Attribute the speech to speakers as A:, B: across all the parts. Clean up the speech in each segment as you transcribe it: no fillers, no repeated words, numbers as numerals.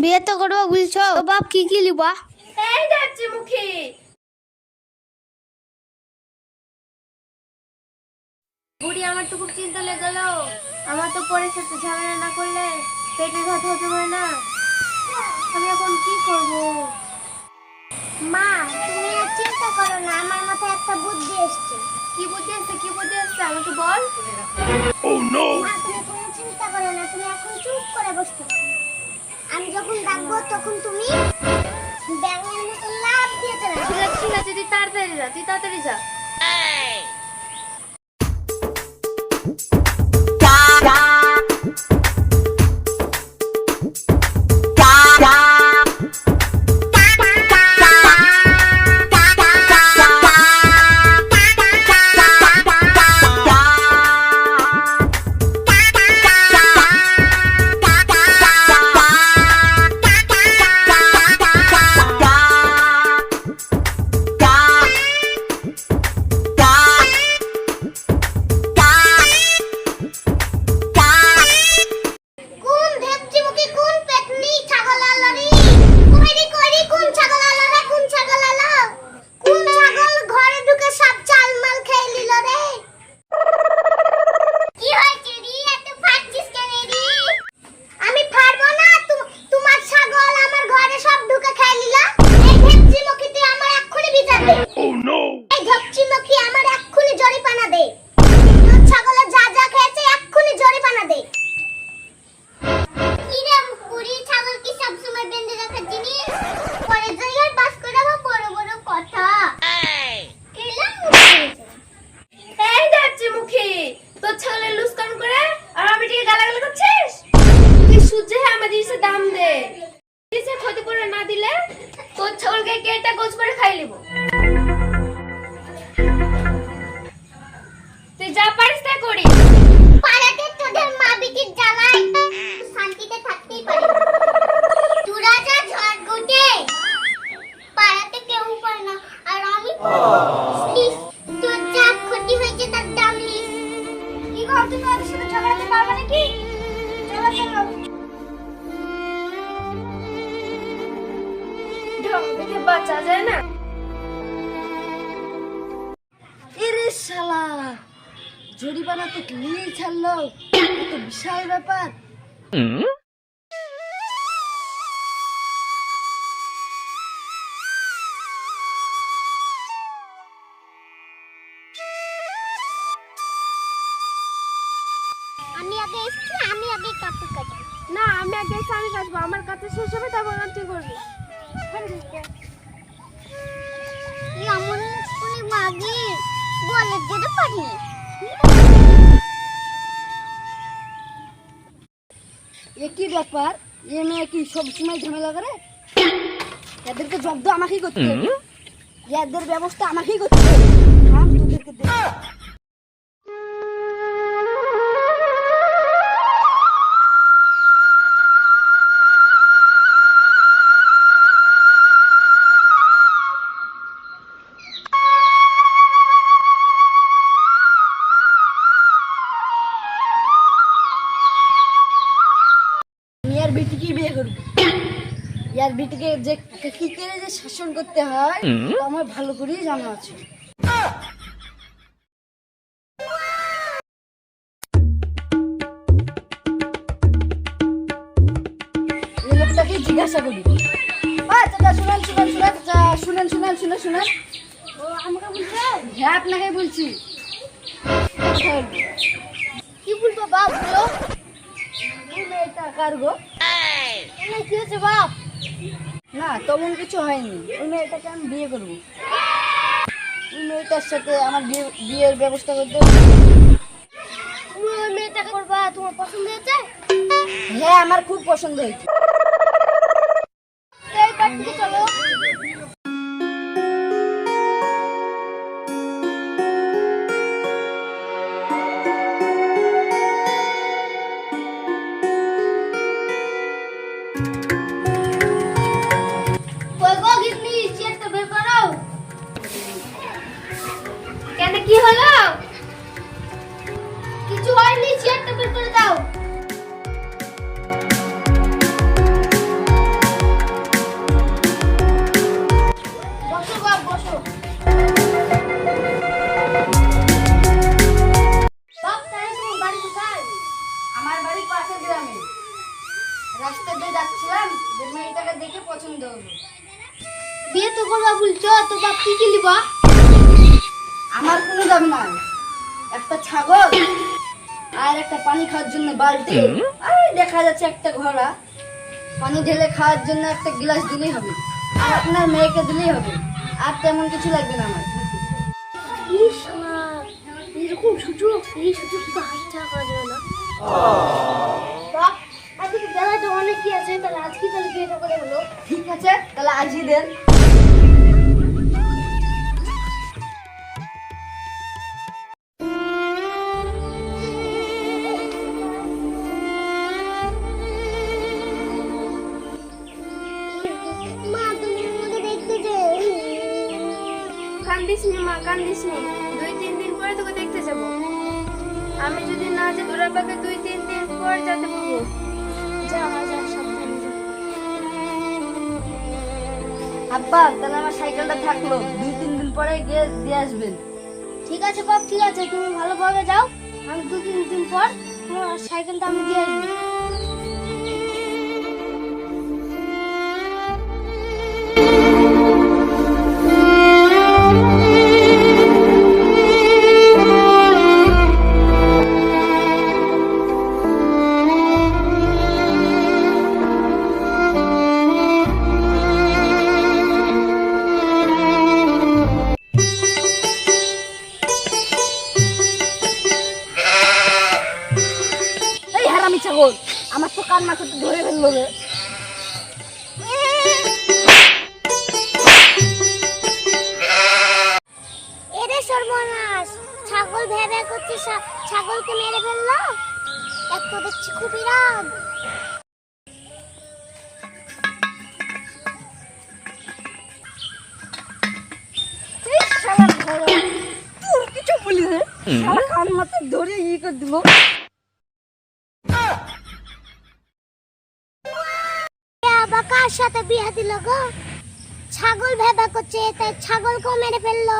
A: বিয়ে তো করবো বলছো, বাপ কি কি লিবা?
B: এই যাচ্ছি মুখে। বুড়ি, আমার তো খুব চিন্তা লেগে গেল। আমার তো পরে সাথে ঝামেলা না করলে পেটের ব্যথা হতে পারে না। আমি এখন কি করব?
C: মা, তুমি আর চিন্তা করো না, আমার মাথায় একটা বুদ্ধি এসেছে।
B: কি বুদ্ধি আসছে? কি বুদ্ধি আসছে আমাকে বল।
C: মা, তুমি কোনো চিন্তা করো না, তুমি এখন চুপ করে বসতে থাকো। আমি যখন ডাকবো তখন তুমি ব্যাঙের মতো লাফ দিয়ে চলে আসবে।
B: ঠিক আছে, তুই তাড়াতাড়ি যা, তুই তাড়াতাড়ি যা।
C: কোন ভেপচি মুখে, কোন পেতনি ছাগল আলারি, কইরি কইরি কোন ছাগল আলারে, কোন ছাগল আলা, কোন ছাগল ঘরে ঢুকে সব চালমাল খেয়ে নিল রে। কি হয়েছে রে, এত ফাটছিস কেন রে? আমি ফাড়বো না, তোমার ছাগল আমার ঘরে সব ঢুকে খেয়ে নিল। এই ভেপচি মুখে তুই আমার এক্ষুনি বিচার দে। এই ভেপচি মুখে আমার এক্ষুনি জরিমানা দে। তোর ছাগলে যা যা খেয়েছে এক্ষুনি জরিমানা দে। কিরে মুকুরি, ছাগল কি সবসময় বেঁধে রাখার জিনিস? পরে জায়গায় বাস করে বা বড় বড় কথা। কেলাম
B: এই যাচ্ছি মুখে। তোর ছাগলে লুস্কান করে আর আমি ঠিক গালাগালি করছিস? তুই সূর্যে আমার জিনিসের দাম দে। জিনিসের ক্ষতিপূরণ না দিলে তোর ছাগলকে কেটে গোছ করে খাই লিব। তুই যা পারিস তাই করিস।
C: পাড়াতে তোদের মা বিটির জ্বালায় শান্তিতে থাকতেই পারে না। তোরা যা ঝড় গোটে, পাড়াতে কেউ পায় না, আর আমি প্লিজ, তোর যা ক্ষতি হয়েছে তার দাম নিস।
B: কি কর, তুমি ওদের সাথে ঝগড়াতে পারবে নাকি? চলো চলো। ঢং দেখে বাঁচা যায় না।
A: এরে শালা, জরিমানা তো নিয়েই ছাড়লো, তো বিশাল ব্যাপার।
C: আমি আগে এসছি, আমি আগে কাপড় কাচবো।
B: না, আমি আগে এসে আমি কাটবো। আমার কাছে শেষ হবে, তারপর তুই করবি।
C: এমন স্কুলে মাগি বলে যেতে পারি।
A: এ কি ব্যাপার? এ মেয়ে কি সবসময় ঝামেলা করে? এদেরকে জব্দ আমাকেই করতে হবে, এদের ব্যবস্থা আমাকেই করতে হবে। তোদেরকে দেখ। ইয়ার বিটিকে বিয়ে করবি, ইয়ার বিটিকে যে কি করে যে শাসন করতে হয় তা আমার ভালো করেই জানা আছে। এই লোকটাকে জিজ্ঞাসা করি। চাচা শুনেন শুনেন শুনেন, চাচা শুনেন শুনেন শুনে শুনেন। ও আমাকে বলছে? হ্যাঁ, আপনাকে বলছি।
C: কি বলবো বাপ, বলো।
A: এই মেয়েটা কার গো?
C: কি হয়েছে বাপ?
A: না, তেমন কিছু হয়নি। ওই মেয়েটাকে আমি বিয়ে করবো। ওই মেয়েটার সাথে আমার বিয়ের ব্যবস্থা করতে হবে।
C: তুমি ওই মেয়েটাকে করবা, তোমার পছন্দ হয়েছে?
A: হ্যাঁ, আমার খুব পছন্দ হয়েছে।
C: এই বাড়ি থেকে চলো। কই গো গিন্নি, চেয়ারটা বের করো।
B: কেন, কি হলো?
C: কিছু হয়নি, চেয়ারটা বের করে দাও।
A: রাস্তা দিয়ে যাচ্ছিলাম, যে মেয়েটাকে দেখে পছন্দ হলো।
C: বিয়ে তো করবা বলছো, তো বাপ কি কি লিবা?
A: আমার কোনো দাম নাই, একটা ছাগল আর একটা পানি খাওয়ার জন্য বালতি, আর দেখা যাচ্ছে একটা ঘোড়া। পানি ঢেলে খাওয়ার জন্য একটা গ্লাস দিলেই হবে, আর আপনার মেয়েকে দিলেই হবে, আর তেমন কিছু লাগবে না আমার।
C: ইস মা, এরকম সুযোগ, এই সুযোগ তো হাতছাড়া করা যাবে না। বাপ, আজকে বেলা তো অনেকই আছে, তাহলে আজকে তাহলে বিয়েটা করে হলো।
A: ঠিক আছে, তাহলে আজই দেন।
C: মা, তুমি আমাকে দেখতে যে।
B: কান্দিস নি মা, কান্দিস নি, 2-3 দিন পরে তোকে দেখতে যাব। আমি যদি না যাই তোর আব্বাকে 2-3 দিন পর যেতে বলবো। যা যা, সাবধানে যা।
A: আব্বা, তাহলে আমার সাইকেলটা থাকলো, 2-3 দিন পরে গিয়ে দিয়ে আসবেন।
C: ঠিক আছে বাপ, ঠিক আছে, তুমি ভালোভাবে যাও। আমি 2-3 দিন পর তোমার সাইকেলটা আমি দিয়ে আসবো।
A: এই হারামি ছাগল, আমার তো কান মাথাতে ধরে ফেললো রে।
C: এরে সর্বনাশ, ছাগল ভেবে করছে ছাগলকে মেরে ফেললো। এক তো দেখছি খুবই রাগ।
A: এই শালা ঘোড়া, তোর কিছু বলি রে, শালা কান মাথায় ধরে করে দিল।
C: আবার কার সাথে বিয়ে দিল গো? ছাগল ভেবা করছে, তাই ছাগলকেও মেরে ফেললো।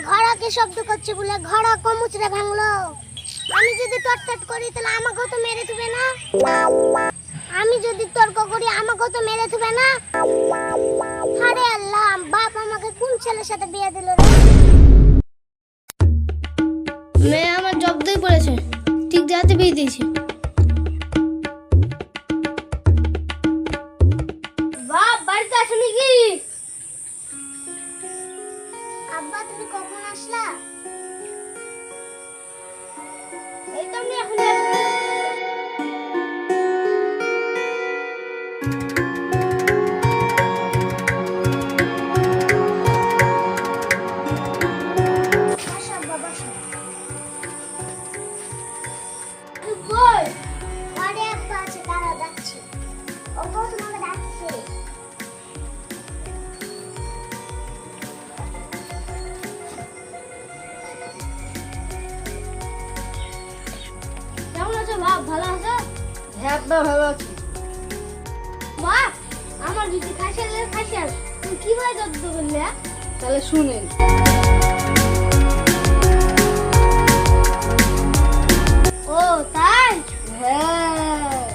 C: ঘোড়াকে শব্দ করছে বলে ঘোড়া কমুচড়ে ভাঙলো। আমি যদি তটতট করি তাহলে আমাকেও তো মেরে দিবে না? আমি যদি তর্ক করি আমাকেও তো মেরে দিবে না? আরে আল্লাহ, বাপ আমাকে কোন ছেলের সাথে বিয়ে দিল রে?
B: মেয়ে আমার জব্দই পড়েছে, ঠিক জায়গাতে বিয়ে দিয়েছে।
C: বাপ, বাড়িতে আছো নাকি? আব্বা, তুমি কখন আসলা? এই তো আমি এখন আসলাম। আসো আব্বা, বসো। তুই কই? ঘরে আব্বা আছে, দাঁড়াও, যাচ্ছি। ও গো, তোমাকে ডাকছে। কেমন আছো বাপ, ভালো আছো?
A: হ্যাঁ আব্বা, ভালো আছি।
C: বাপ, আমার যদি খাসিয়ালের খাসিয়াল, তুমি কিভাবে যত্ন করলে?
A: তাহলে শুনেন।
C: ও তাই?
A: হ্যাঁ,